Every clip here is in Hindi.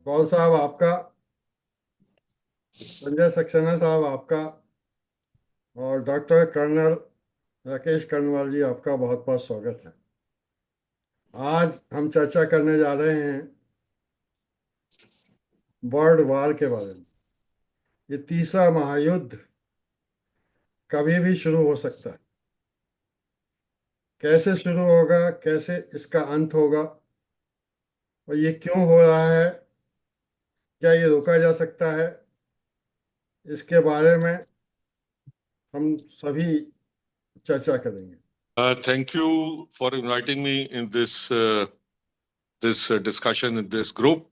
कौल साहब आपका, संजय सक्सेना साहब आपका, और डॉक्टर कर्नल राकेश कर्नवाल जी आपका बहुत बहुत स्वागत है। आज हम चर्चा करने जा रहे हैं वर्ल्ड वार के बारे में। ये तीसरा महायुद्ध कभी भी शुरू हो सकता है। कैसे शुरू होगा, कैसे इसका अंत होगा, और ये क्यों हो रहा है, क्या ये रोका जा सकता है, इसके बारे में हम सभी चर्चा करेंगे। Thank you for inviting me in this discussion in this group.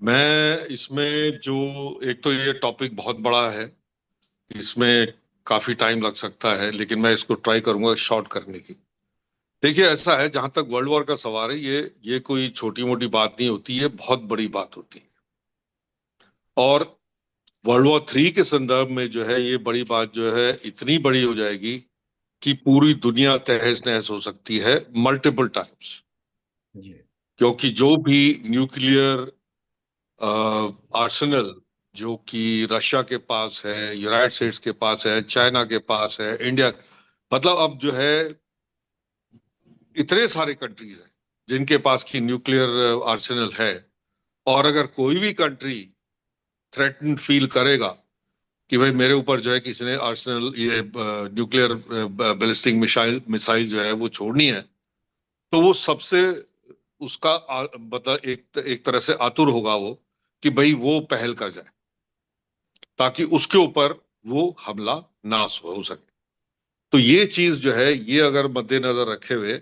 मैं इसमें जो एक तो ये टॉपिक बहुत बड़ा है, इसमें काफी टाइम लग सकता है, लेकिन मैं इसको ट्राई करूंगा शॉर्ट करने की। देखिए, ऐसा है, जहां तक वर्ल्ड वॉर का सवाल है, ये कोई छोटी मोटी बात नहीं होती है, बहुत बड़ी बात होती है। और वर्ल्ड वॉर 3 के संदर्भ में जो है, ये बड़ी बात जो है इतनी बड़ी हो जाएगी कि पूरी दुनिया तहस नहस हो सकती है मल्टीपल टाइम्स। जी। क्योंकि जो भी न्यूक्लियर आर्सेनल जो कि रशिया के पास है, यूनाइटेड स्टेट्स के पास है, चाइना के पास है, इंडिया, मतलब अब जो है इतने सारे कंट्रीज हैं जिनके पास की न्यूक्लियर आर्सेनल है। और अगर कोई भी कंट्री थ्रेटन फील करेगा कि भाई मेरे ऊपर जो है किसी ने आर्सेनल, ये न्यूक्लियर बैलिस्टिक मिसाइल मिसाइल जो है वो छोड़नी है, तो वो सबसे उसका मतलब एक तरह से आतुर होगा वो, कि भाई वो पहल कर जाए ताकि उसके ऊपर वो हमला ना हो सके। तो ये चीज जो है, ये अगर मद्देनजर रखे हुए,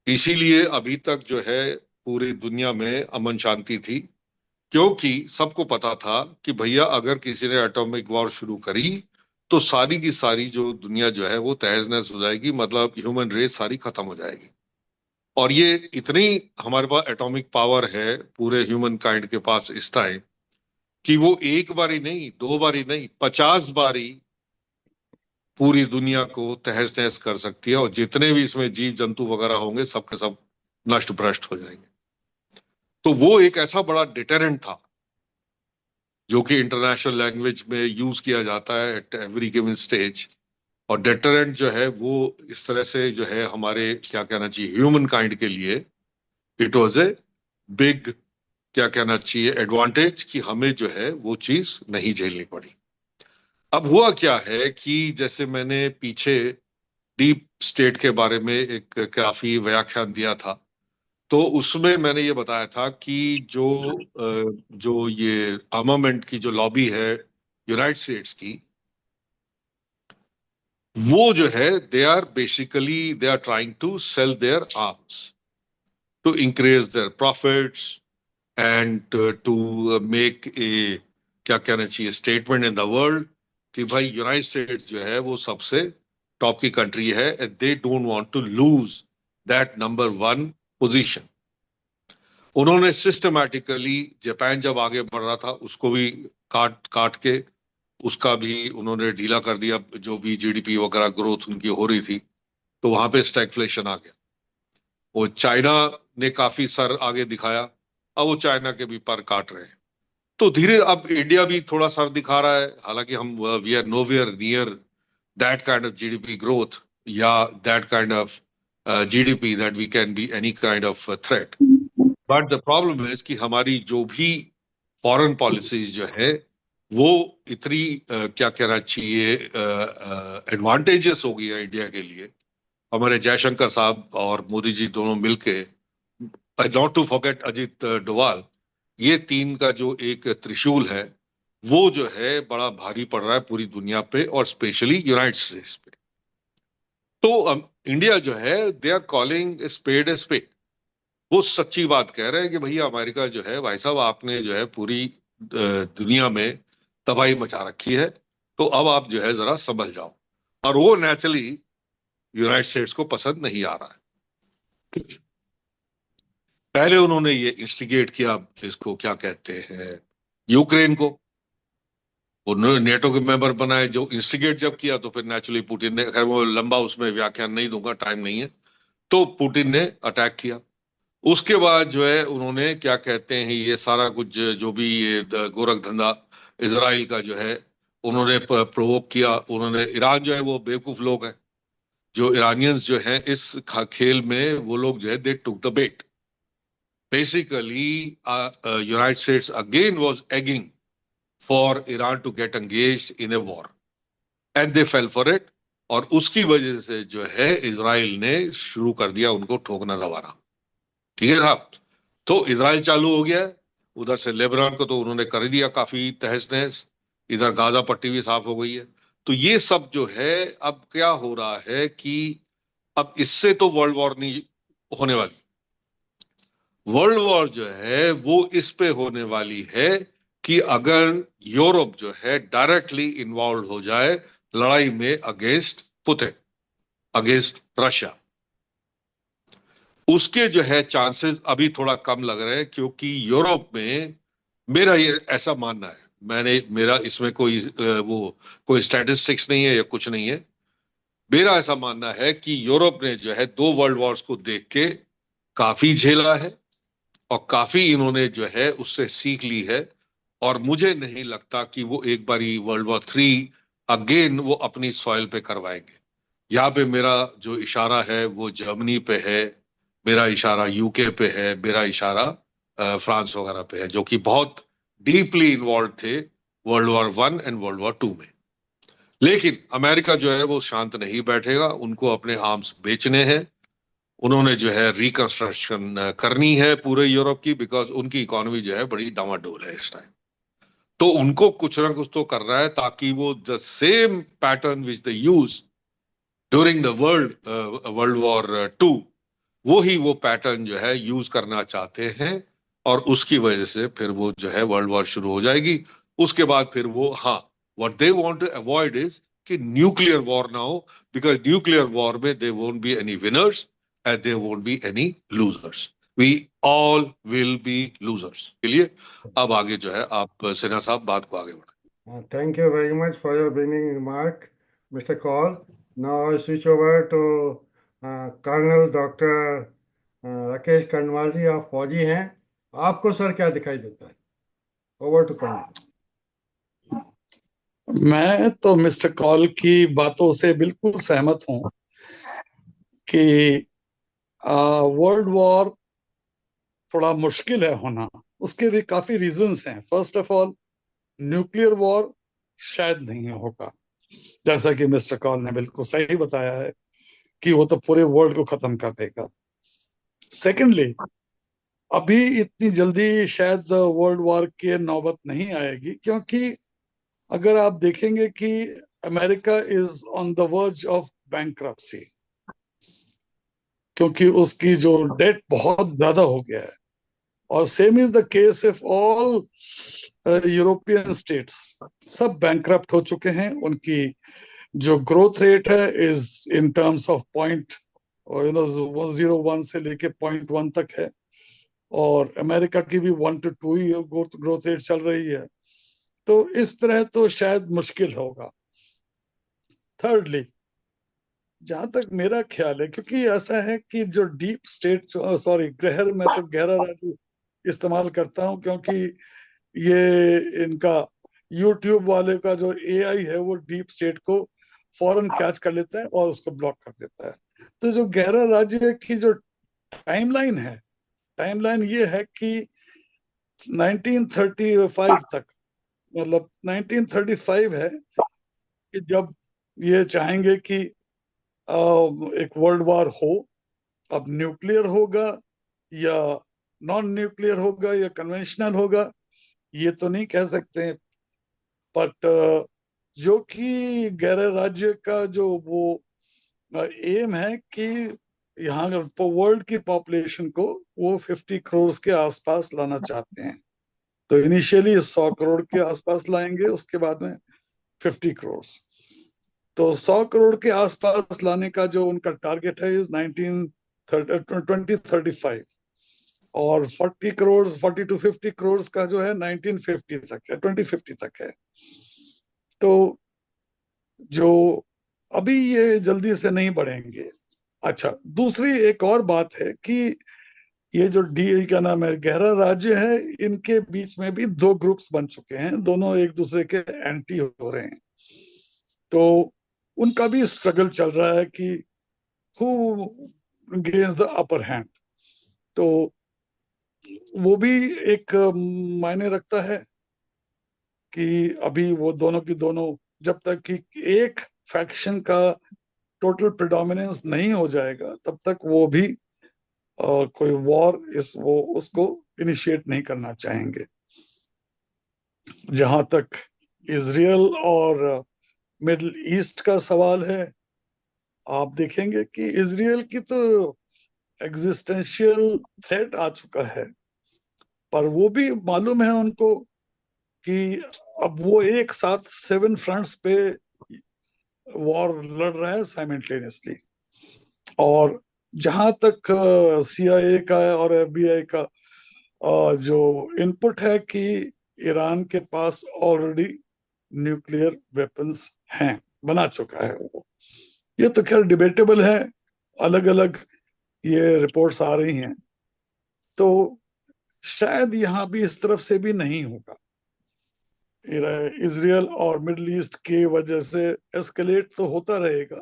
इसीलिए अभी तक जो है पूरी दुनिया में अमन शांति थी। क्योंकि सबको पता था कि भैया अगर किसी ने एटॉमिक वॉर शुरू करी तो सारी की सारी जो दुनिया जो है वो तहस नहस हो जाएगी, मतलब ह्यूमन रेस सारी खत्म हो जाएगी। और ये इतनी हमारे पास एटॉमिक पावर है पूरे ह्यूमन काइंड के पास इस टाइम, कि वो एक बारी नहीं, दो बारी नहीं, 50 बारी पूरी दुनिया को तहस नहस कर सकती है, और जितने भी इसमें जीव जंतु वगैरह होंगे सबके सब नष्ट भ्रष्ट हो जाएंगे। तो वो एक ऐसा बड़ा डिटरेंट था जो कि इंटरनेशनल लैंग्वेज में यूज किया जाता है एट एवरी गिवन स्टेज। और डिटरेंट जो है वो इस तरह से जो है हमारे, क्या कहना चाहिए, ह्यूमन काइंड के लिए इट वॉज ए बिग, क्या कहना चाहिए, एडवांटेज, कि हमें जो है वो चीज नहीं झेलनी पड़ी। अब हुआ क्या है कि जैसे मैंने पीछे डीप स्टेट के बारे में एक काफी व्याख्यान दिया था, तो उसमें मैंने ये बताया था कि जो ये आर्मामेंट की जो लॉबी है यूनाइटेड स्टेट्स की, वो जो है they are trying to sell their arms to increase their profits and to make a, क्या कहना चाहिए, स्टेटमेंट इन द वर्ल्ड कि भाई यूनाइटेड स्टेट्स जो है वो सबसे टॉप की कंट्री है, and they don't want to lose that number one position. उन्होंने सिस्टमैटिकली, जापान जब आगे बढ़ रहा था उसको भी काट काट के उसका भी उन्होंने ढीला कर दिया, जो भी जीडीपी वगैरह ग्रोथ उनकी हो रही थी, तो वहां पे स्टैगफ्लेशन आ गया। वो चाइना ने काफी सर आगे दिखाया, अब वो चाइना के भी पर काट रहे हैं। तो धीरे अब इंडिया भी थोड़ा सर दिखा रहा है, हालांकि हम we are nowhere near that kind of GDP growth, या that kind of GDP that we can be any kind of threat. But the problem is कि हमारी जो भी फॉरेन पॉलिसीज जो है वो इतनी क्या कहना चाहिए, एडवांटेजेस हो गई है इंडिया के लिए। हमारे जयशंकर साहब और मोदी जी दोनों मिलके, not to forget Ajit Doval, ये तीन का जो एक त्रिशूल है वो जो है बड़ा भारी पड़ रहा है पूरी दुनिया पे, और स्पेशली यूनाइटेड स्टेट्स पे। तो इंडिया जो है, they are calling spade a spade. वो सच्ची बात कह रहे हैं कि भैया अमेरिका जो है, भाई साहब आपने जो है पूरी दुनिया में तबाही मचा रखी है, तो अब आप जो है जरा संभल जाओ। और वो नेचुरली यूनाइटेड स्टेट्स को पसंद नहीं आ रहा है। पहले उन्होंने ये इंस्टिगेट किया, इसको क्या कहते हैं, यूक्रेन को, उन्होंने नेटो के मेंबर बनाए। जो इंस्टिगेट जब किया तो फिर नेचुरली पुतिन ने, खैर वो लंबा उसमें व्याख्यान नहीं दूंगा, टाइम नहीं है, तो पुतिन ने अटैक किया। उसके बाद जो है उन्होंने क्या कहते हैं, ये सारा कुछ जो भी ये गोरख धंधा इसराइल का जो है, उन्होंने प्रोवोक किया। उन्होंने, ईरान जो है वो बेवकूफ लोग हैं, जो ईरानियंस जो हैं इस खेल में, वो लोग जो है they took the bet. Basically United States again was egging for Iran to get engaged in a war, and they fell for it. और उसकी वजह से जो है इसराइल ने शुरू कर दिया उनको ठोकना दबाना। ठीक है साहब। तो इसराइल चालू हो गया है। उधर से लेबनान को तो उन्होंने कर ही दिया काफी तहस नहस। इधर गाजा पट्टी भी साफ हो गई है। तो ये सब जो है, अब क्या हो रहा है कि अब इससे तो वर्ल्ड वॉर नहीं होने वाली। वर्ल्ड वॉर जो है वो इस पे होने वाली है कि अगर यूरोप जो है डायरेक्टली इन्वॉल्व हो जाए लड़ाई में अगेंस्ट पुतिन, अगेंस्ट रशिया, उसके जो है चांसेस अभी थोड़ा कम लग रहे हैं। क्योंकि यूरोप में, मेरा ये ऐसा मानना है, मैंने, मेरा इसमें कोई वो कोई स्टैटिस्टिक्स नहीं है या कुछ नहीं है, मेरा ऐसा मानना है कि यूरोप ने जो है दो वर्ल्ड वॉर्स को देख के काफी झेला है, और काफी इन्होंने जो है उससे सीख ली है। और मुझे नहीं लगता कि वो एक बारी वर्ल्ड वॉर 3 अगेन वो अपनी सॉइल पे करवाएंगे। यहाँ पे मेरा जो इशारा है वो जर्मनी पे है, मेरा इशारा यूके पे है, मेरा इशारा फ्रांस वगैरह पे है, जो कि बहुत डीपली इन्वॉल्व थे world war 1 and world war 2 में। लेकिन अमेरिका जो है वो शांत नहीं बैठेगा, उनको अपने आर्म्स बेचने हैं। उन्होंने जो है रिकंस्ट्रक्शन करनी है पूरे यूरोप की, बिकॉज उनकी इकोनॉमी जो है बड़ी डामाडोल है इस टाइम। तो उनको कुछ ना कुछ तो करना है, ताकि वो the same pattern which the use during the world war 2, वो ही वो पैटर्न जो है यूज करना चाहते हैं। और उसकी वजह से फिर वो जो है वर्ल्ड वॉर शुरू हो जाएगी। उसके बाद फिर वो, हाँ, what they want to avoid is कि न्यूक्लियर वॉर ना हो, बिकॉज न्यूक्लियर वॉर में they won't be any winners and they won't be any losers. We all will be losers के लिए। अब आगे जो है आप सिन्हा साहब बात को आगे बढ़ाएं। Thank you very much for your beginning remark, Mr. Call. Now I switch over to Colonel Dr. Rakesh Karnwal जी, आप फौजी हैं। आपको सर क्या दिखाई देता है? Over to colonel. मैं तो मिस्टर कॉल की बातों से बिल्कुल सहमत हूं कि वर्ल्ड वॉर थोड़ा मुश्किल है होना। उसके भी काफी रीजंस हैं। First of all, nuclear war शायद नहीं होगा, जैसा कि मिस्टर कॉल ने बिल्कुल सही बताया है कि वो तो पूरे वर्ल्ड को खत्म कर देगा। सेकेंडली, अभी इतनी जल्दी शायद वर्ल्ड वॉर की नौबत नहीं आएगी, क्योंकि अगर आप देखेंगे कि America is on the verge of bankruptcy, क्योंकि उसकी जो डेट बहुत ज्यादा हो गया है। और same is the case of all European states, सब बैंक्रप्ट हो चुके हैं। उनकी जो ग्रोथ रेट है is in terms of point, और 0.1 से लेके 0.1 तक है। और अमेरिका की भी 1 to 2 ही ग्रोथ रेट चल रही है। तो इस तरह तो शायद मुश्किल होगा। थर्डली, जहां तक मेरा ख्याल है, क्योंकि ऐसा है कि जो डीप स्टेट, सॉरी ग्रह, मैं तो गहरा राज्य इस्तेमाल करता हूं, क्योंकि ये इनका यूट्यूब वाले का जो एआई है वो डीप स्टेट को फौरन कैच कर लेता है और उसको ब्लॉक कर देता है। तो जो गहरा राज्य की जो टाइमलाइन है, टाइमलाइन ये है कि 1935 तक, मतलब 1935 है कि जब ये चाहेंगे कि एक वर्ल्ड वॉर हो। अब न्यूक्लियर होगा या नॉन न्यूक्लियर होगा या कन्वेंशनल होगा, ये तो नहीं कह सकते। बट जो कि गैर राज्य का जो वो एम है कि यहाँ वर्ल्ड की पॉपुलेशन को वो 50 करोड़ के आसपास लाना चाहते हैं। तो इनिशियली 100 करोड़ के आसपास लाएंगे, उसके बाद में 50 करोड़। तो 100 करोड़ के आसपास लाने का जो उनका टारगेट है इज 2035। और 40 करोड़, 40 to 50 करोड़ का जो है 1950 तक है, 2050 तक है। तो जो अभी ये जल्दी से नहीं बढ़ेंगे। अच्छा, दूसरी एक और बात है कि ये जो डी क्या नाम है, गहरा राज्य है, इनके बीच में भी दो ग्रुप्स बन चुके हैं, दोनों एक दूसरे के एंटी हो रहे हैं। तो उनका भी स्ट्रगल चल रहा है कि who gains the upper hand. तो वो भी एक मायने रखता है कि अभी वो दोनों की दोनों, जब तक कि एक फैक्शन का टोटल प्रिडोमिनेंस नहीं हो जाएगा, तब तक वो भी कोई वॉर इस वो उसको इनिशिएट नहीं करना चाहेंगे। जहां तक इजराइल और मिडिल ईस्ट का सवाल है, आप देखेंगे कि इजराइल की तो एग्जिस्टेंशियल थ्रेट आ चुका है, पर वो भी मालूम है उनको कि अब वो एक साथ 7 फ्रंट्स पे वॉर लड़ रहा है साइमल्टेनियसली। और जहां तक सीआईए का और एफबीआई का जो इनपुट है कि ईरान के पास ऑलरेडी न्यूक्लियर वेपन्स हैं, बना चुका है वो। ये तो खैर डिबेटेबल है, अलग अलग ये रिपोर्ट्स आ रही हैं। तो शायद यहां भी इस तरफ से भी नहीं होगा। इजराइल और मिडल ईस्ट की वजह से एस्केलेट तो होता रहेगा,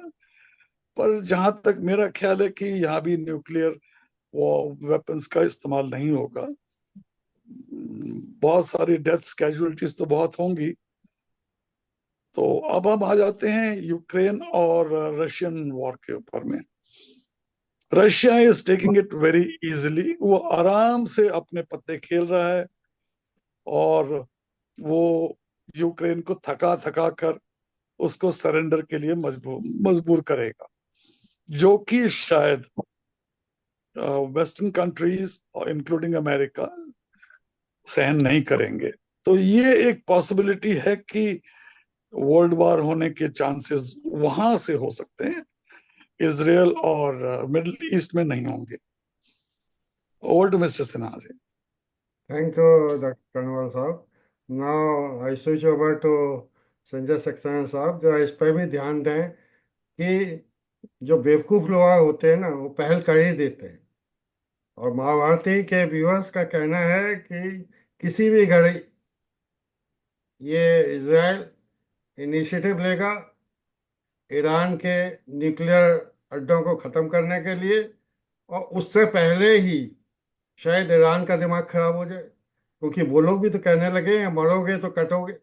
पर जहां तक मेरा ख्याल है कि यहाँ भी न्यूक्लियर वो वेपन्स का इस्तेमाल नहीं होगा। बहुत सारी डेथ्स कैजुअलिटीज तो बहुत होंगी। तो अब हम आ जाते हैं यूक्रेन और रशियन वॉर के ऊपर में। Russia is taking it very easily, वो आराम से अपने पत्ते खेल रहा है, और वो यूक्रेन को थका थका कर उसको सरेंडर के लिए मजबूर मजबूर करेगा, जो कि शायद वेस्टर्न कंट्रीज इंक्लूडिंग अमेरिका सहन नहीं करेंगे। तो ये एक पॉसिबिलिटी है कि वर्ल्ड वार होने के चांसेस वहां से हो सकते हैं, इसराइल और मिडिल ईस्ट में नहीं होंगे। Over to mister Sinha ji. Thank you doctor Kanwal sahab. Now I switch over to Sanjay Saxena sahab, जो इस पर भी ध्यान दें कि जो बेवकूफ़ लोग होते हैं ना, वो पहल कर ही देते हैं। और महाभारती के व्यूअर्स का कहना है कि किसी भी घड़ी ये इजराइल इनिशिएटिव लेगा ईरान के न्यूक्लियर अड्डों को ख़त्म करने के लिए, और उससे पहले ही शायद ईरान का दिमाग खराब हो जाए, क्योंकि वो लोग भी तो कहने लगे हैं मरोगे तो कटोगे।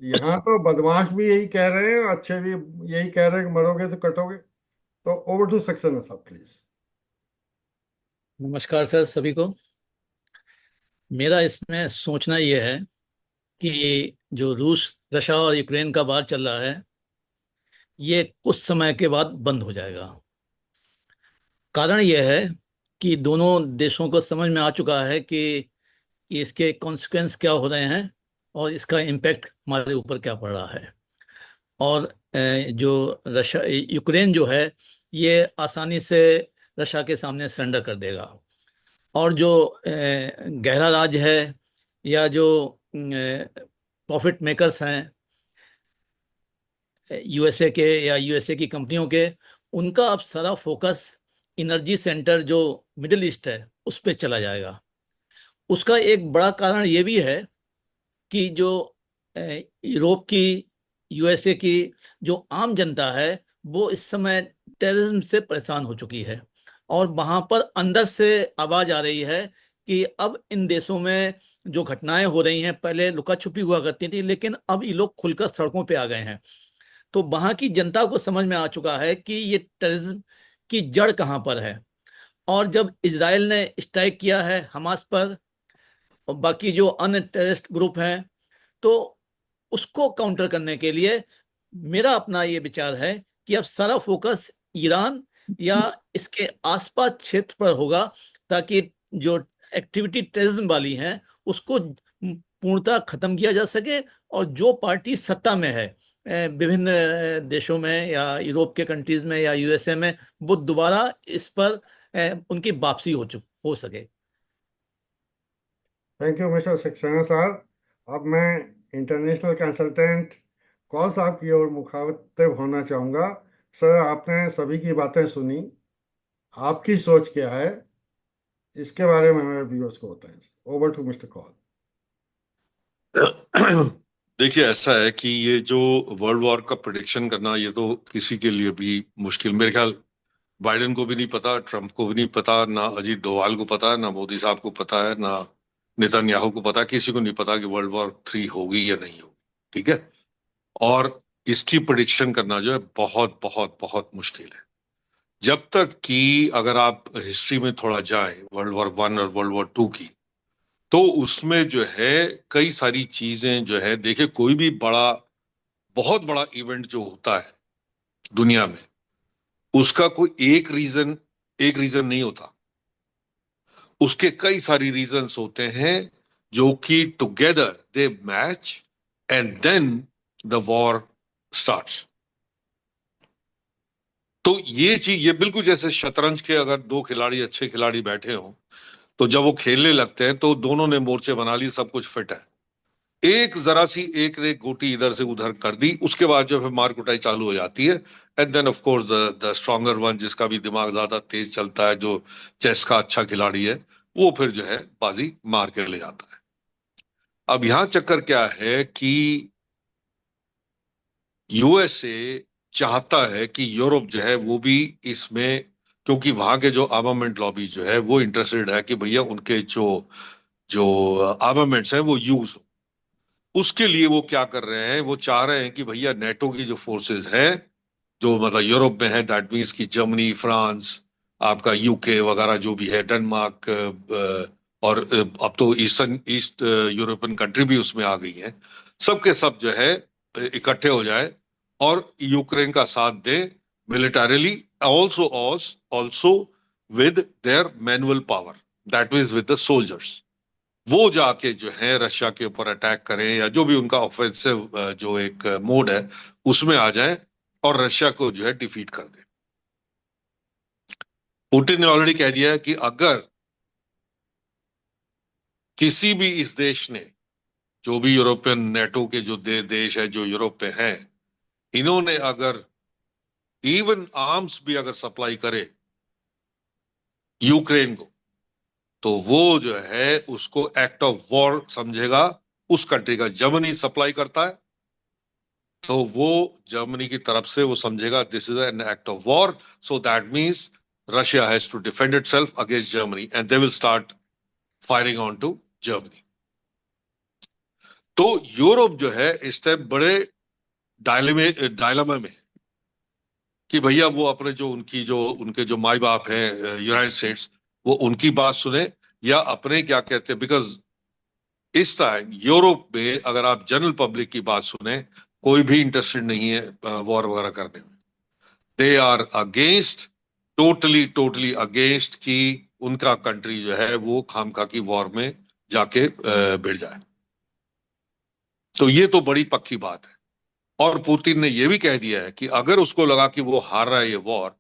यहाँ तो बदमाश भी यही कह रहे हैं, अच्छे भी यही कह रहे हैं कि मरोगे तो कटोगे। तो ओवर टू सक्सेना साहब प्लीज। नमस्कार सर सभी को। मेरा इसमें सोचना यह है कि जो रूस रशिया और यूक्रेन का वार चल रहा है, ये कुछ समय के बाद बंद हो जाएगा। कारण यह है कि दोनों देशों को समझ में आ चुका है कि इसके कॉन्सिक्वेंस क्या हो रहे हैं और इसका इम्पैक्ट हमारे ऊपर क्या पड़ रहा है। और जो रशिया यूक्रेन जो है, ये आसानी से रशिया के सामने सरेंडर कर देगा। और जो गहरा राज है, या जो प्रॉफिट मेकर्स हैं यूएसए के या यूएसए की कंपनियों के, उनका अब सारा फोकस एनर्जी सेंटर जो मिडिल ईस्ट है उस पर चला जाएगा। उसका एक बड़ा कारण ये भी है कि जो यूरोप की, यूएसए की जो आम जनता है, वो इस समय टेररिज्म से परेशान हो चुकी है। और वहां पर अंदर से आवाज आ रही है कि अब इन देशों में जो घटनाएं हो रही हैं, पहले लुका छुपी हुआ करती थी, लेकिन अब ये लोग खुलकर सड़कों पे आ गए हैं। तो वहां की जनता को समझ में आ चुका है कि ये टेररिज्म की जड़ कहाँ पर है। और जब इजराइल ने स्ट्राइक किया है हमास पर और बाकी जो अन्य टेररिस्ट ग्रुप हैं, तो उसको काउंटर करने के लिए मेरा अपना ये विचार है कि अब सारा फोकस ईरान या इसके आसपास क्षेत्र पर होगा, ताकि जो एक्टिविटी टेररिज्म वाली है उसको पूर्णतः खत्म किया जा सके। और जो पार्टी सत्ता में है विभिन्न देशों में या यूरोप के कंट्रीज में या यूएसए में, वो दोबारा इस पर उनकी वापसी हो सके। थैंक यू मिस्टर सक्सेना साहब। अब मैं इंटरनेशनल कंसल्टेंट कौल साहब की ओर मुखातिब होना चाहूँगा। सर, आपने सभी की बातें सुनी, आपकी सोच क्या है? इसके बारे में हमारे व्यूअर्स को बताएं। Over to mister Kaul. देखिए, ऐसा है कि ये जो वर्ल्ड वॉर का प्रिडिक्शन करना, ये तो किसी के लिए भी मुश्किल, मेरे ख्याल बाइडेन को भी नहीं पता, ट्रंप को भी नहीं पता, ना अजीत डोभाल को पता है, ना मोदी साहब को पता है, ना नेतन्याहू को पता है, किसी को नहीं पता कि वर्ल्ड वॉर 3 होगी या नहीं होगी। ठीक है। और इसकी प्रिडिक्शन करना जो है बहुत बहुत बहुत मुश्किल है। जब तक कि अगर आप हिस्ट्री में थोड़ा जाएं, वर्ल्ड वॉर 1 और वर्ल्ड वॉर 2 की, तो उसमें जो है कई सारी चीजें जो है, देखिए कोई भी बहुत बड़ा इवेंट जो होता है दुनिया में, उसका कोई एक रीजन नहीं होता, उसके कई सारी रीजंस होते हैं जो कि together they match and then the war starts. तो ये बिल्कुल जैसे शतरंज के अगर दो खिलाड़ी, अच्छे खिलाड़ी बैठे हों, तो जब वो खेलने लगते हैं तो दोनों ने मोर्चे बना लिए, सब कुछ फिट है, एक जरा सी एक ने गोटी इधर से उधर कर दी, उसके बाद जो है मार कुटाई चालू हो जाती है। And then of course the stronger one, जिसका भी दिमाग ज्यादा तेज चलता है, जो चेस का अच्छा खिलाड़ी है, वो फिर जो है बाजी मार के ले जाता है। अब यहां चक्कर क्या है कि यूएसए चाहता है कि यूरोप जो है वो भी इसमें, क्योंकि वहां के जो आर्मामेंट लॉबी जो है वो इंटरेस्टेड है कि भैया उनके जो जो आर्मामेंट्स हैं वो यूज हो। उसके लिए वो क्या कर रहे हैं, वो चाह रहे हैं कि भैया नेटो की जो फोर्सेस हैं, जो मतलब यूरोप में है, दैट मीन्स की जर्मनी, फ्रांस, आपका यूके वगैरह जो भी है, डेनमार्क, और अब तो ईस्ट यूरोपियन कंट्री भी उसमें आ गई है, सबके सब जो है इकट्ठे हो जाए और यूक्रेन का साथ दें militarily, also also with their manual power, that means with the soldiers. वो जाके जो है रशिया के ऊपर अटैक करें, या जो भी उनका ऑफेंसिव जो एक मोड है उसमें आ जाए और रशिया को जो है डिफीट कर दे। पुतिन ने ऑलरेडी कह दिया है कि अगर किसी भी इस देश ने, जो भी यूरोपियन नेटो के जो देश है जो यूरोप में है, इन्होंने अगर इवन आर्म्स भी अगर सप्लाई करे यूक्रेन को, तो वो जो है उसको एक्ट ऑफ वॉर समझेगा उस कंट्री का। जर्मनी सप्लाई करता है तो वो जर्मनी की तरफ से वो समझेगा this is an act of war, so that means Russia has to defend itself against Germany and they will start firing on to Germany. तो यूरोप जो है इस टाइम बड़े डायलेमा में है कि भैया वो अपने जो उनके जो माई बाप हैं यूनाइटेड स्टेट्स, वो उनकी बात सुने या अपने क्या कहते हैं, बिकॉज इस टाइम यूरोप में अगर आप जनरल पब्लिक की बात सुने, कोई भी इंटरेस्टेड नहीं है वॉर वगैरह करने में। They are against, totally totally against कि उनका कंट्री जो है वो खामखा की वॉर में जाके भिड़ जाए। तो ये तो बड़ी पक्की बात है। और पुतिन ने ये भी कह दिया है कि अगर उसको लगा कि वो हार रहा है ये war,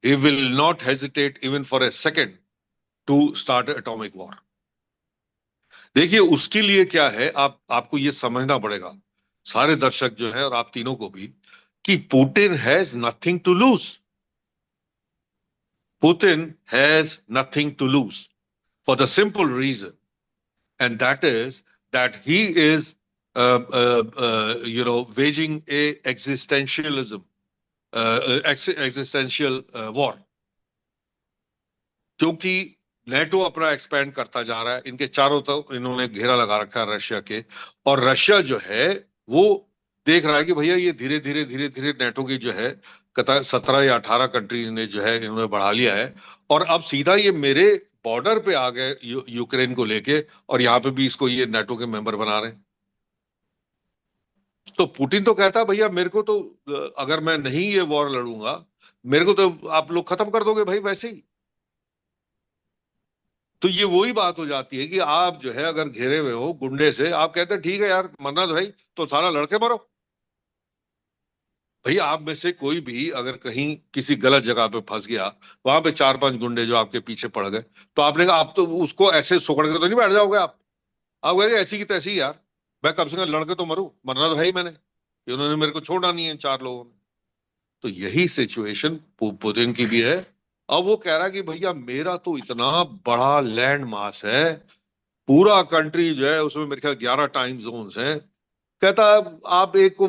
he will not hesitate even for a second to start atomic war. देखिए उसके लिए क्या है, आपको ये समझना पड़ेगा, सारे दर्शक जो है और आप तीनों को भी, कि Putin has nothing to lose. Putin has nothing to lose for the simple reason, and that is that he is waging a existentialism, existential war, क्योंकि नेटो अपना एक्सपैंड करता जा रहा है, इनके चारों तरफ इन्होंने घेरा लगा रखा है रशिया के, और रशिया जो है वो देख रहा है कि भैया ये धीरे धीरे धीरे धीरे नेटो की जो है 17 या 18 कंट्रीज ने जो है इन्होंने बढ़ा लिया है, और अब सीधा ये मेरे बॉर्डर पे आ गए यूक्रेन को लेके, और यहाँ पे भी इसको ये नेटो के मेंबर बना रहे हैं। तो पुतिन तो कहता है भैया मेरे को तो अगर मैं नहीं ये वॉर लड़ूंगा, मेरे को तो आप लोग खत्म कर दोगे भाई वैसे ही। तो ये वही बात हो जाती है कि आप जो है अगर घेरे हुए हो गुंडे से, आप कहते हैं ठीक है यार मरना तो भाई, तो सारा लड़के मरो। भैया आप में से कोई भी अगर कहीं किसी गलत जगह पे फंस गया, वहां पे 4-5 गुंडे जो आपके पीछे पड़ गए, तो आपने कहा आप तो उसको ऐसे सुकड़ के तो नहीं बैठ जाओगे आप कहेंगे ऐसी की तैसी यार, मैं कम से कम लड़के तो मरूं, मरना तो है ही मैंने, उन्होंने मेरे को छोड़ा नहीं है 4 लोगों ने। तो यही सिचुएशन पुतिन की भी है अब वो कह रहा है कि भैया मेरा तो इतना बड़ा लैंड मास है, पूरा कंट्री जो है उसमें मेरे ख्याल 11 टाइम जोन्स हैं। कहता है आप एक को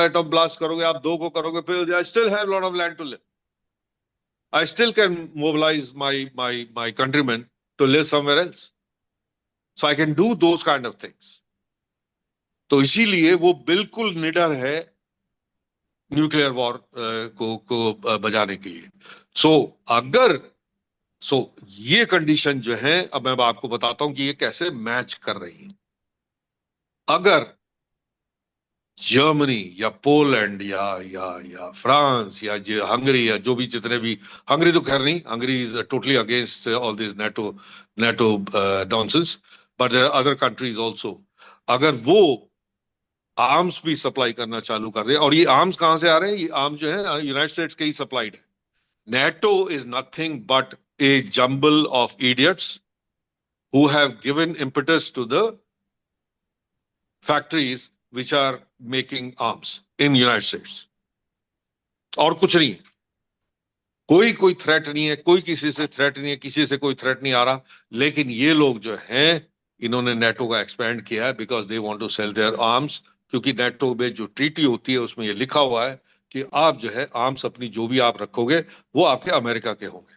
एटॉम ब्लास्ट करोगे, आप दो को करोगे, फिर I still have lot of land to live, I still can mobilise my countrymen to live somewhere else, so I can do those kind of things. तो इसीलिए वो बिल्कुल निडर है न्यूक्लियर वॉर को बजाने के लिए। सो अगर सो ये कंडीशन जो है, अब मैं आपको बताता हूं कि ये कैसे मैच कर रही है। अगर जर्मनी या पोलैंड या फ्रांस या जो हंगरी या जो भी जितने भी, हंगरी तो खैर नहीं, Hungary is totally against all this NATO nonsense, but there are other countries also, अगर वो आर्म्स भी सप्लाई करना चालू कर दे, और ये आर्म्स कहां से आ रहे हैं, ये आर्म्स जो है यूनाइटेड स्टेट्स के ही सप्लाइड है। NATO is nothing but a jumble of idiots who have given impetus to the factories which are making arms in United States. और कुछ नहीं, कोई थ्रेट नहीं है, कोई किसी से थ्रेट नहीं है, किसी से कोई थ्रेट नहीं आ रहा। लेकिन ये लोग जो हैं, इन्होंने नेटो का एक्सपेंड किया है because they want to sell their arms, क्योंकि नेटो में जो ट्रीटी होती है उसमें ये लिखा हुआ है कि आप जो है आर्म्स अपनी जो भी आप रखोगे वो आपके अमेरिका के होंगे,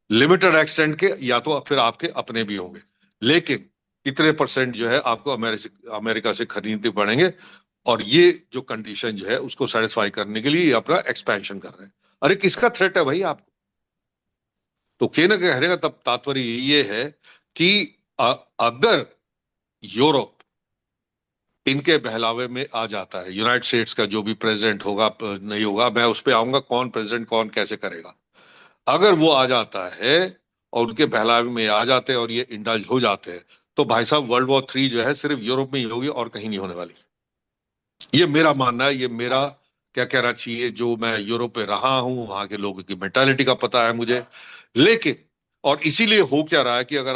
लिमिटेड एक्सटेंट के, या तो फिर आपके अपने भी होंगे, लेकिन इतने परसेंट जो है आपको अमेरिका से खरीदने पड़ेंगे। और ये जो कंडीशन जो है उसको सेटिस्फाई करने के लिए ये अपना एक्सपेंशन कर रहे हैं। अरे किसका थ्रेट है भाई आपको? तो कहने का कहने का तब तात्पर्य ये है कि अगर यूरोप इनके बहलावे में आ जाता है, यूनाइटेड स्टेट्स का जो भी प्रेसिडेंट होगा नहीं होगा, मैं उस पर आऊंगा, कौन प्रेसिडेंट कौन कैसे करेगा, अगर वो आ जाता है और उनके बहलावे में आ जाते हैं और ये इंडल्ज हो जाते हैं, तो भाई साहब वर्ल्ड वॉर 3 जो है सिर्फ यूरोप में ही होगी और कहीं नहीं होने वाली। ये मेरा मानना है, ये मेरा क्या कहना चाहिए, जो मैं यूरोप में रहा हूं, वहां के लोगों की मेंटालिटी का पता है मुझे। लेकिन और इसीलिए हो क्या रहा है कि अगर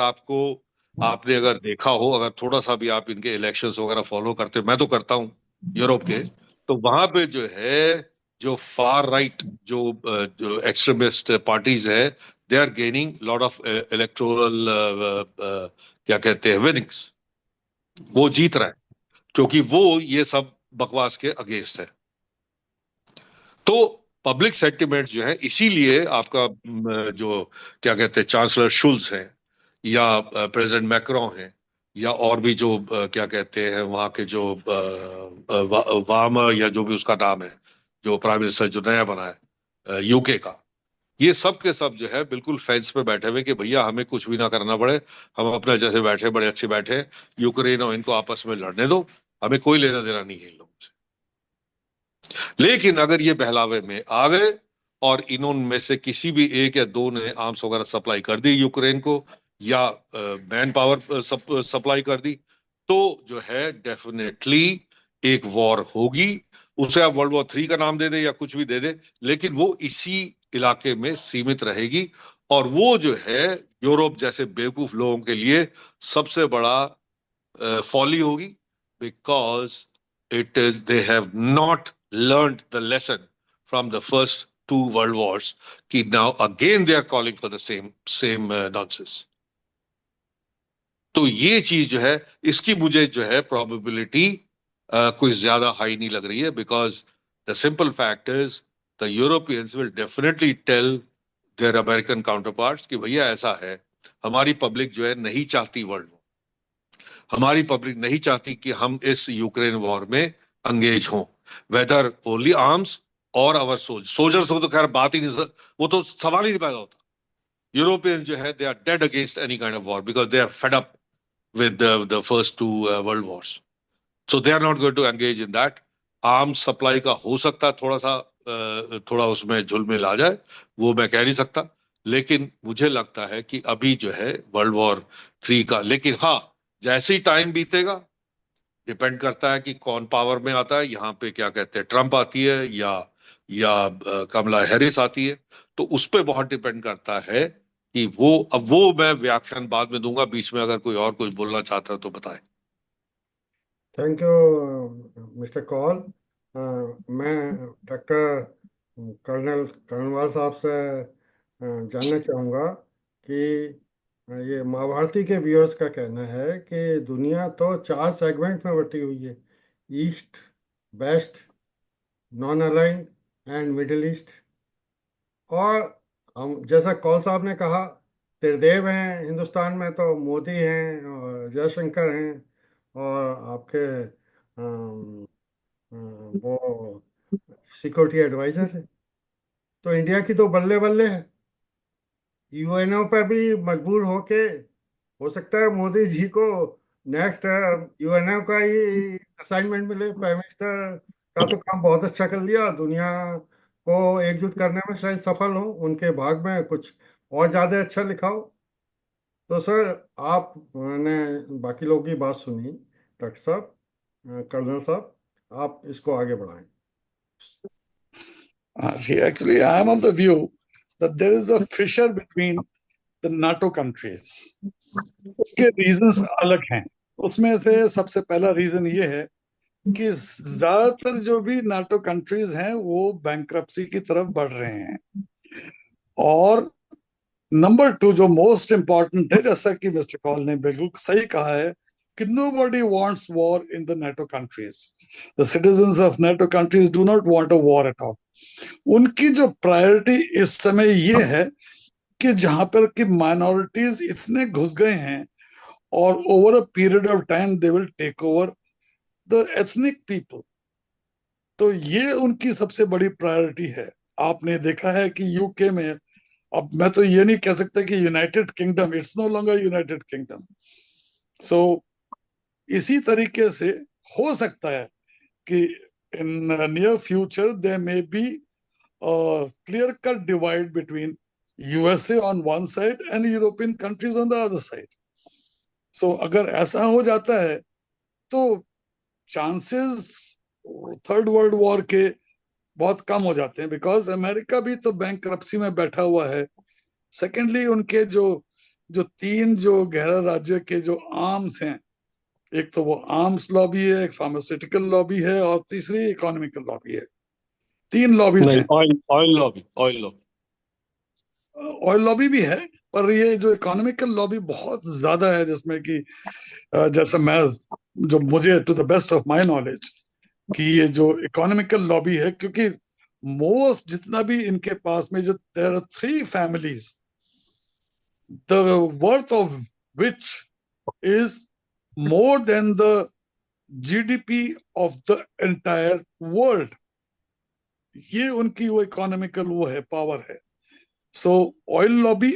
आपने अगर देखा हो, अगर थोड़ा सा भी आप इनके इलेक्शंस वगैरह फॉलो करते हो, मैं तो करता हूं यूरोप के, तो वहां पे जो है जो फार राइट जो एक्सट्रीमिस्ट पार्टीज है, they are gaining lot of electoral क्या कहते हैं विनिंग्स, वो जीत रहा है क्योंकि वो ये सब बकवास के अगेंस्ट है। तो पब्लिक सेंटिमेंट जो है, इसीलिए आपका जो क्या कहते हैं चांसलर शुल्स है या प्रेसिडेंट मैक्रोन है या और भी जो क्या कहते हैं वहां के जो वाम या जो भी उसका नाम है, जो प्राइम मिनिस्टर जो नया बना है यूके का, ये सब के सब जो है बिल्कुल फेंस पे बैठे हुए कि भैया हमें कुछ भी ना करना पड़े, हम अपना जैसे बैठे बड़े अच्छे बैठे हैं, यूक्रेन और इनको आपस में लड़ने दो, हमें कोई लेना देना नहीं है इन लोगों से। लेकिन अगर ये बहलावे में आ गए और इन्होंने से किसी भी एक या दो ने आर्म्स वगैरह सप्लाई कर दी यूक्रेन को, या मैन पावर सप्लाई कर दी, तो जो है डेफिनेटली एक वॉर होगी। उसे आप वर्ल्ड वॉर 3 का नाम दे दे या कुछ भी दे दे, लेकिन वो इसी इलाके में सीमित रहेगी। और वो जो है यूरोप जैसे बेवकूफ लोगों के लिए सबसे बड़ा फॉली होगी, because it is they have not learned the lesson from the first two world wars कि now again they are calling for the same nonsense। तो ये चीज जो है इसकी मुझे जो है प्रोबेबिलिटी कोई ज्यादा हाई नहीं लग रही है, because the simple fact is the Europeans will definitely tell their American counterparts कि भैया ऐसा है, हमारी पब्लिक जो है नहीं चाहती वर्ल्ड वॉर, हमारी पब्लिक नहीं चाहती कि हम इस यूक्रेन वॉर में अंगेज हों, वेदर ओनली आर्म्स और अवर सोल्जर्स हो तो खैर बात ही नहीं, वो तो सवाल ही नहीं पैदा होता। यूरोपियंस जो है they are dead against any kind of war because they are fed up with the first two world wars, so they are not going to engage in that। Arms supply का हो सकता है थोड़ा उसमें झुलमिल आ जाए, वो मैं कह नहीं सकता, लेकिन मुझे लगता है कि अभी जो है वर्ल्ड वॉर 3 का, लेकिन हाँ जैसे ही टाइम बीतेगा, डिपेंड करता है कि कौन पावर में आता है, यहाँ पे क्या कहते हैं ट्रंप आती है या कमला हैरिस आती है, तो उस पर बहुत डिपेंड करता है कि वो मैं व्याख्यान बाद में दूंगा, बीच में अगर कोई और कुछ बोलना चाहता है तो बताए। Thank you mister call. मैं डॉक्टर कर्नल कर्नवाल साहब से जानना चाहूँगा कि ये महाभारती के व्यूअर्स का कहना है कि दुनिया तो 4 सेगमेंट में बटी हुई है: east, west, non aligned and middle east. और हम, जैसा कौल साहब ने कहा, त्रिदेव हैं हिंदुस्तान में, तो मोदी हैं और जयशंकर हैं और आपके अम, वो सिक्योरिटी एडवाइजर है। तो इंडिया की तो बल्ले बल्ले है। यूएनओ पे भी मजबूर होके, हो सकता है मोदी जी को नेक्स्ट यूएनओ का ही असाइनमेंट मिले। प्राइम मिनिस्टर का तो काम बहुत अच्छा कर लिया, दुनिया को एकजुट करने में शायद सफल हो, उनके भाग में कुछ और ज्यादा अच्छा लिखा हो। तो सर, आपने बाकी लोगों की बात सुनी, डॉक्टर साहब, कर्नल साहब, आप इसको आगे बढ़ाएं। See, actually, I am of the view that there is a fissure between the NATO countries. उसके रीजंस अलग हैं। उसमें से सबसे पहला रीजन ये है कि ज्यादातर जो भी नाटो कंट्रीज हैं वो बैंक्रप्सी की तरफ बढ़ रहे हैं। और नंबर टू, जो मोस्ट इंपॉर्टेंट है, जैसा कि मिस्टर कॉल ने बिल्कुल सही कहा है, कि nobody wants war in the NATO countries. The citizens of NATO countries do not want a war at all. उनकी जो प्रायोरिटी इस समय ये है कि जहां पर कि माइनॉरिटीज इतने घुस गए हैं और over a period of time they will take over the ethnic people. तो ये उनकी सबसे बड़ी प्रायोरिटी है। आपने देखा है कि यूके में, अब मैं तो ये नहीं कह सकता कि United Kingdom, it's no longer United Kingdom. So इसी तरीके से हो सकता है कि in near future there may be clear cut divide between USA on one side and European countries on the other side. So अगर ऐसा हो जाता है तो चांसेस थर्ड वर्ल्ड वॉर के बहुत कम हो जाते हैं, बिकॉज अमेरिका भी तो बैंकरप्सी में बैठा हुआ है। सेकेंडली, उनके जो जो तीन जो गहरा राज्य के जो आर्म्स हैं, एक तो वो आर्म्स लॉबी है, एक फार्मास्यूटिकल लॉबी है और तीसरी इकोनॉमिकल लॉबी है। तीन लॉबीज नहीं, हैं। Oil oil lobby, oil lobby. Oil lobby भी है, पर ये जो इकोनॉमिकल लॉबी बहुत ज्यादा है, जिसमें कि जैसे मैं, जो मुझे to the best of my knowledge, कि ये जो इकोनॉमिकल लॉबी है, क्योंकि मोस्ट जितना भी इनके पास में जो there are 3 families, the worth of which is more than the GDP of the entire world. ये उनकी वो इकोनॉमिकल वो है, पावर है। सो ऑयल लॉबी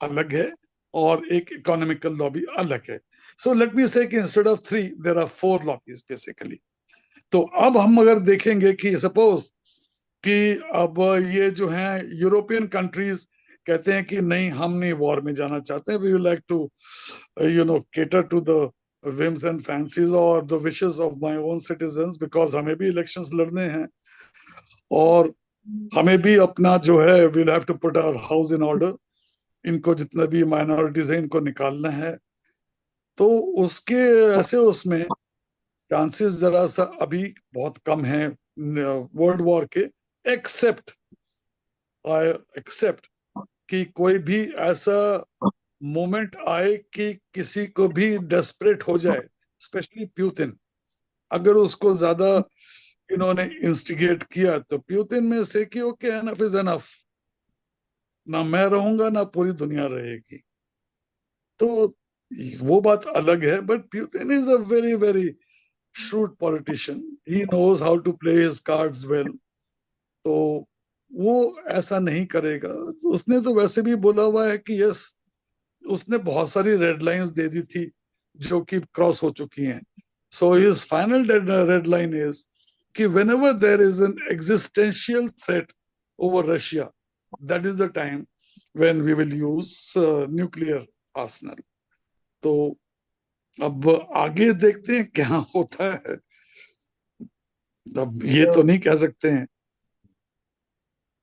अलग है और एक इकोनॉमिकल लॉबी अलग है। सो लेट मी से कि instead of 3 there are 4 lobbies basically. तो अब हम अगर देखेंगे कि सपोज कि अब ये जो है यूरोपियन कंट्रीज कहते हैं कि नहीं, हम नहीं वॉर में जाना चाहते, we would like to cater to the whims and fancies और the wishes of my own citizens, because हमें भी इलेक्शंस लड़ने हैं और हमें भी अपना जो है we'll have to put our house in order। इनको जितना भी माइनॉरिटीज है इनको निकालना है। तो उसके ऐसे उसमें चांसेस जरा सा अभी बहुत कम है वर्ल्ड वॉर के। एक्सेप्ट, आई एक्सेप्ट कि कोई भी ऐसा मोमेंट आए कि किसी को भी डेस्परेट हो जाए, स्पेशली प्यूतिन। अगर उसको ज्यादा इन्होंने इंस्टिगेट किया तो प्यूतिन में से कि ओके, एनफ इज एनफ, ना मैं रहूंगा ना पूरी दुनिया रहेगी। तो वो बात अलग है, but Putin is a very very shrewd politician. He knows how to play his cards well. तो वो ऐसा नहीं करेगा। उसने तो वैसे भी बोला हुआ है कि यस, उसने बहुत सारी रेड लाइंस दे दी थी जो कि क्रॉस हो चुकी हैं। So his final red line is कि whenever there is an existential threat over Russia, that is the time when we will use nuclear arsenal. तो अब आगे देखते हैं क्या होता है, अब ये तो नहीं कह सकते हैं।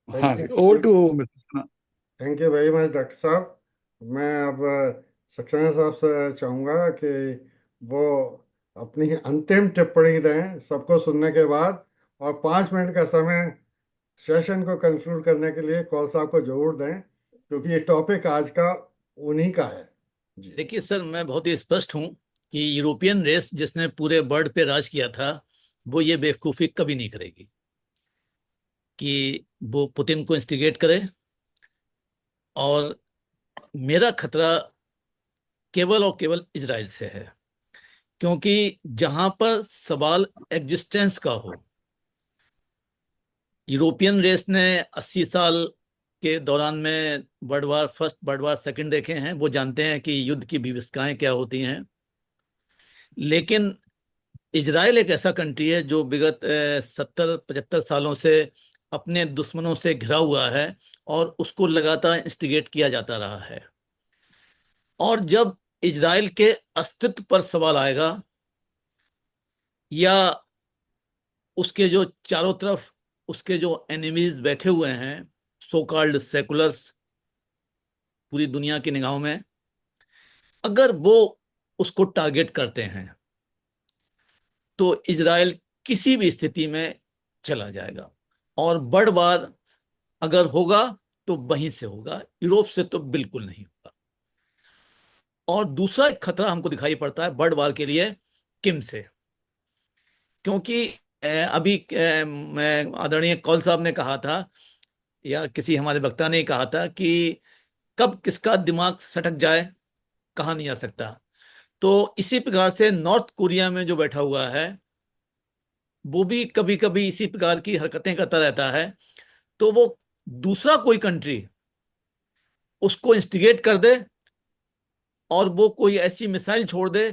हाँ thank ji, over you, to mister. Thank you very much doctor साहब। मैं अब सक्सेना साहब से चाहूँगा कि वो अपनी अंतिम टिप्पणी दें सबको सुनने के बाद, और 5 मिनट का समय सेशन को कंक्लूड करने के लिए कौल साहब को जरूर दें, क्योंकि ये टॉपिक आज का उन्हीं का है। जी। देखिए सर, मैं बहुत ही स्पष्ट हूं कि यूरोपियन रेस जिसने पूरे वर्ल्ड पे राज किया था, वो ये बेवकूफ़ी कभी नहीं करेगी कि वो पुतिन को इंस्टिगेट करे। और मेरा खतरा केवल और केवल इजराइल से है, क्योंकि जहां पर सवाल एग्जिस्टेंस का हो, यूरोपियन रेस ने 80 साल के दौरान में world war first, world war second देखे हैं, वो जानते हैं कि युद्ध की विविधताएं क्या होती हैं। लेकिन इजराइल एक ऐसा कंट्री है जो विगत 70-75 सालों से अपने दुश्मनों से घिरा हुआ है और उसको लगातार इंस्टिगेट किया जाता रहा है। और जब इजराइल के अस्तित्व पर सवाल आएगा, या उसके जो चारों तरफ उसके जो एनिमीज बैठे हुए हैं, सो कॉल्ड सेकुलर्स, पूरी दुनिया की निगाहों में, अगर वो उसको टारगेट करते हैं, तो इजराइल किसी भी स्थिति में चला जाएगा। और बड़ बार अगर होगा तो वहीं से होगा, यूरोप से तो बिल्कुल नहीं होगा। और दूसरा एक खतरा हमको दिखाई पड़ता है बड़ बार के लिए किम से, क्योंकि अभी आदरणीय कौल साहब ने कहा था, या किसी हमारे वक्ता ने कहा था कि कब किसका दिमाग सटक जाए कहा नहीं जा सकता। तो इसी प्रकार से नॉर्थ कोरिया में जो बैठा हुआ है, वो भी कभी कभी इसी प्रकार की हरकतें करता रहता है। तो वो दूसरा कोई कंट्री उसको इंस्टिगेट कर दे और वो कोई ऐसी मिसाइल छोड़ दे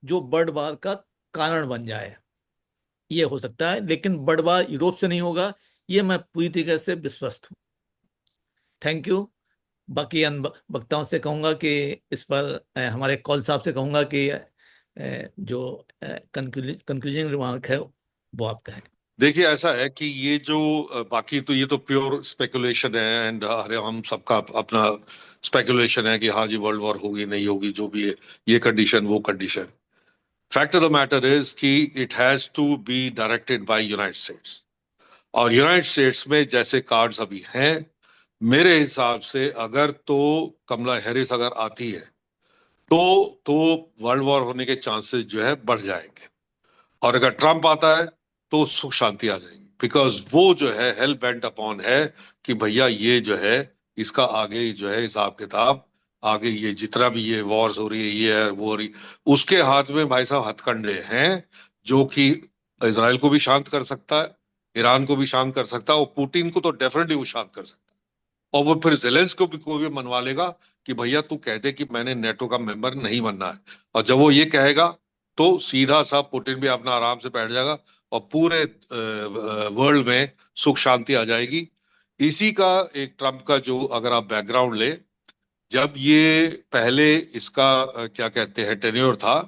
जो बर्ड वार का कारण बन जाए, ये हो सकता है। लेकिन बर्ड वार यूरोप से नहीं होगा, ये मैं पूरी तरीके से विश्वस्त हूँ। Thank you. बाकी अन्य वक्ताओं से कहूंगा कि इस पर हमारे कौल साहब से कहूंगा कि जो कंक्लूजिंग रिमार्क है वो आप कहें। देखिए, ऐसा है कि ये जो बाकी तो ये तो प्योर स्पेकुलेशन है, एंड अरे हम सबका अपना स्पेकुलेशन है कि हाँ जी वर्ल्ड वॉर होगी नहीं होगी, जो भी है, ये कंडीशन वो condition. Fact of the matter is कि it has to be directed by United States. और यूनाइटेड स्टेट्स में जैसे कार्ड्स अभी हैं, मेरे हिसाब से अगर तो कमला हैरिस अगर आती है तो वर्ल्ड वॉर होने के चांसेस जो है बढ़ जाएंगे। और अगर ट्रंप आता है तो सुख शांति आ जाएगी, बिकॉज वो जो है हेल बेंट अपॉन है कि भैया ये जो है इसका आगे जो है हिसाब किताब, आगे ये जितना भी ये वॉर्स हो रही है, ये है वो हो रही, उसके हाथ में भाई साहब हथकंडे हैं, जो कि इसराइल को भी शांत कर सकता है, ईरान को भी शांत कर सकता है, और पुतिन को तो डेफिनेटली वो शांत कर सकता है। और वो फिर जेलेंस्की को भी मनवा लेगा कि भैया तू कह दे कि मैंने नेटो का मेंबर नहीं बनना है। और जब वो ये कहेगा तो सीधा सा पुतिन भी अपना आराम से बैठ जाएगा और पूरे वर्ल्ड में सुख शांति आ जाएगी। इसी का एक ट्रम्प का जो अगर आप बैकग्राउंड ले, जब ये पहले इसका क्या कहते हैं टेन्योर था,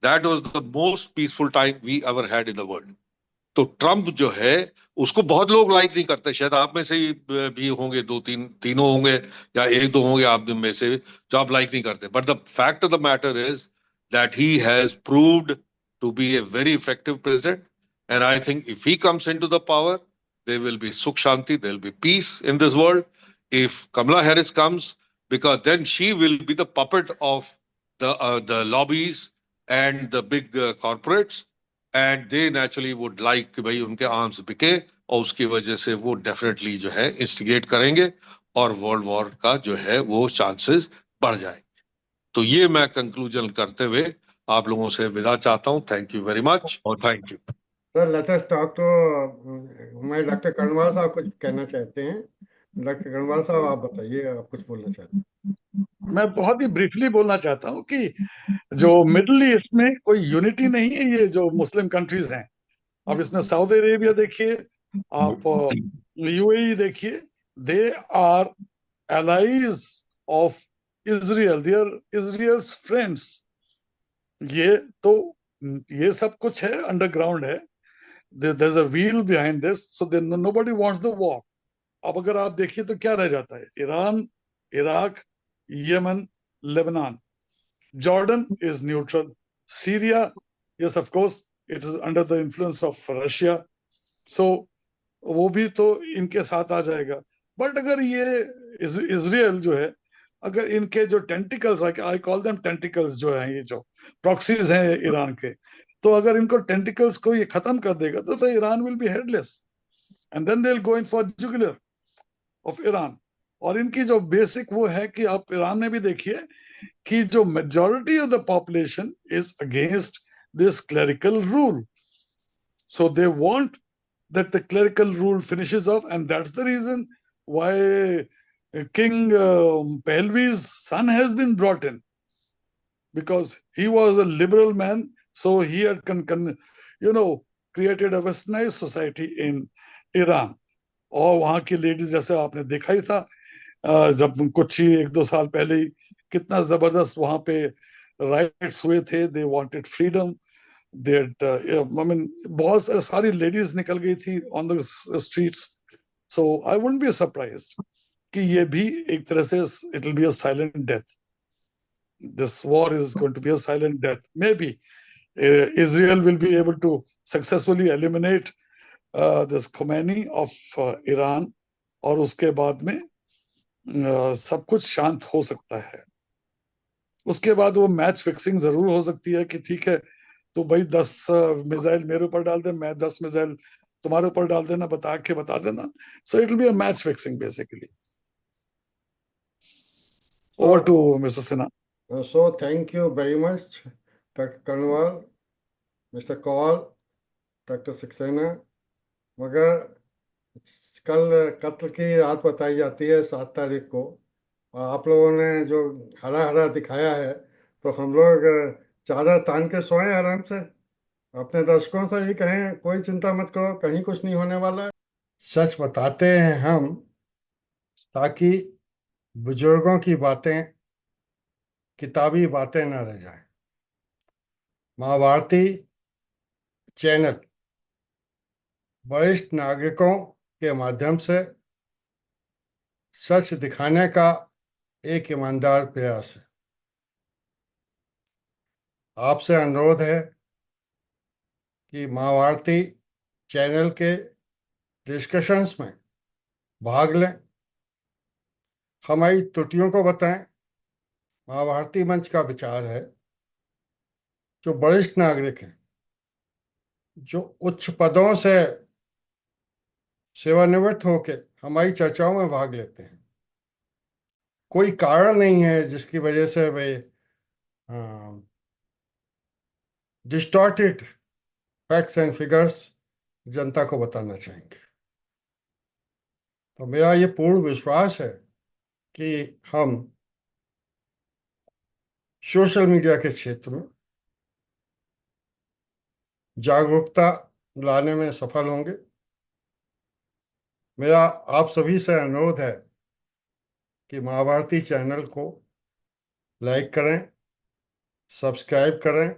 that was the most peaceful time we ever had in the world. तो ट्रम्प जो है उसको बहुत लोग लाइक नहीं करते, शायद आप में से ही भी होंगे, दो तीन तीनों होंगे या एक दो होंगे आप में से जो आप लाइक नहीं करते। But the fact of the matter is that he has proved to be a very effective president, and I think if he comes into the power there will be sukh shanti, there will be peace in this world. If Kamala Harris comes, because then she will be the puppet of the lobbies and the big corporates, and they naturally would like कि भाई उनके आर्म्स बिके, और उसकी वजह से वो डेफिनेटली जो है इंस्टिगेट करेंगे और वर्ल्ड वॉर का जो है वो चांसेस बढ़ जाएंगे। तो ये मैं कंक्लूजन करते हुए आप लोगों से विदा चाहता हूं। थैंक यू वेरी मच और thank you. Sir let us talk तो मैं डॉक्टर कर्णवाल साहब कुछ कहना चाहते हैं। डॉक्टर कर्णवाल साहब आप बताइए, आप कुछ बोलना चाहते हैं। मैं बहुत ही ब्रीफली बोलना चाहता हूँ कि जो मिडिल ईस्ट में कोई यूनिटी नहीं है, ये जो मुस्लिम कंट्रीज हैं, अब इसमें सऊदी अरेबिया देखिए, आप यूएई देखिए, they are allies of Israel, they are Israel's friends। ये तो ये सब कुछ है, अंडरग्राउंड है, there's a wheel behind this, so then nobody wants the war। अब अगर आप देखिए तो क्या रह जाता है, Iran, Iraq, Yemen, Lebanon, Jordan is neutral, Syria, yes of course it is under the influence of Russia, so वो भी तो इनके साथ आ जाएगा। बट अगर ये इजराइल जो है, अगर इनके जो tentacles, I call them tentacles, जो है ये जो प्रॉक्सीज हैं ईरान के, तो अगर इनको टेंटिकल्स को ये खत्म कर देगा तो Iran will be headless, and then they will go in for jugular of Iran. और इनकी जो बेसिक वो है कि आप ईरान में भी देखिए कि जो majority of the population is against this clerical rule, so they want that the clerical rule finishes off, and that's the reason why King Pahlavi's son has been brought in, because he was a liberal man, so he had created a westernized society in Iran. और वहां की लेडीज, जैसे आपने देखा ही था, जब कुछ ही 1-2 साल पहले ही कितना जबरदस्त वहां पे राइट्स हुए थे, they wanted freedom, that I mean, बहुत सारी लेडीज निकल गई थी on the streets. So I wouldn't be surprised कि ये भी एक तरह से it will be a silent death. This war is going to be a silent death. Maybe Israel will be able to successfully eliminate this Khomeini of Iran, और उसके बाद में सब कुछ शांत हो सकता है। उसके बाद वो मैच फिक्सिंग जरूर हो सकती है कि ठीक है, तो भाई 10 मिसाइल मेरे ऊपर डाल दे, मैं 10 मिसाइल तुम्हारे ऊपर डाल देना, बता देना। So it will be a match fixing basically. Over to mister Sinha. So thank you very much, Dr. Kanwal, Mr. Kowal, Dr. Saxena। मगर कल कत्ल की रात बताई जाती है 7 तारीख को, और आप लोगों ने जो हरा हरा दिखाया है, तो हम लोग चादर तान के सोए आराम से। अपने दर्शकों से भी कहें कोई चिंता मत करो, कहीं कुछ नहीं होने वाला है। सच बताते हैं हम, ताकि बुजुर्गों की बातें किताबी बातें न रह जाएं। महाभारती चैनल वरिष्ठ नागरिकों के माध्यम से सच दिखाने का एक ईमानदार प्रयास है। आपसे अनुरोध है कि महाभारती चैनल के डिस्कशंस में भाग लें, हमारी त्रुटियों को बताएं। महाभारती मंच का विचार है, जो वरिष्ठ नागरिक हैं, जो उच्च पदों से सेवानिवृत्त होकर हमारी चर्चाओं में भाग लेते हैं, कोई कारण नहीं है जिसकी वजह से वे डिस्टॉर्टेड फैक्ट्स एंड फिगर्स जनता को बताना चाहेंगे। तो मेरा ये पूर्ण विश्वास है कि हम सोशल मीडिया के क्षेत्र में जागरूकता लाने में सफल होंगे। मेरा आप सभी से अनुरोध है कि महाभारती चैनल को लाइक करें, सब्सक्राइब करें